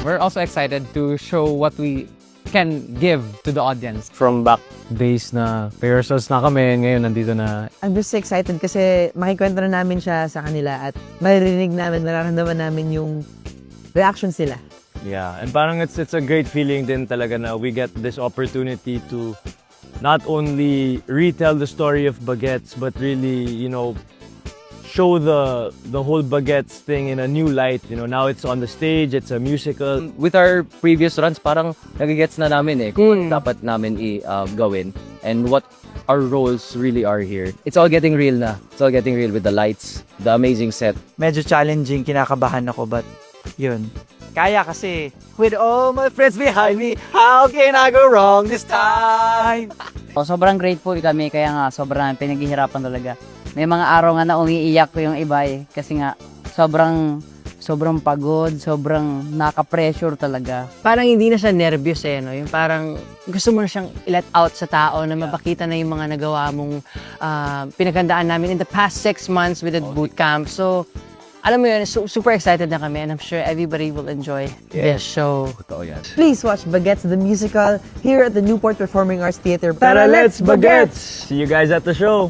We're also excited to show what we can give to the audience. From back days na rehearsals na kami, ngayon nandito na. I'm just excited kasi makikwento na namin siya sa kanila at maririnig namin, nararamdaman namin yung reactions nila. Yeah, and parang it's a great feeling din talaga na we get this opportunity to not only retell the story of Bagets, but really, you know, show the whole Bagets thing in a new light. You know, now it's on the stage, it's a musical. With our previous runs, parang nagigets na namin kung dapat namin gawin and what our roles really are here. It's all getting real na. It's all getting real with the lights, the amazing set. Medyo challenging, kinakabahan ako, but yun. Kaya kasi, with all my friends behind me, how can I go wrong this time? Sobrang grateful kami, kaya nga sobrang pinaghihirapan talaga. May mga araw nga na umiiyak ko yung iba kasi nga sobrang pagod, sobrang naka-pressure talaga. Parang hindi na siya nervyos no? Yung parang gusto mo na siyang i-let out sa tao na mapakita na yung mga nagawa mong pinaghandaan namin in the past 6 months with the bootcamp. So, alam mo yun, super excited na kami and I'm sure everybody will enjoy this show. Totoo yan. Please watch Bagets the Musical here at the Newport Performing Arts Theater. Tara, let's Bagets! See you guys at the show!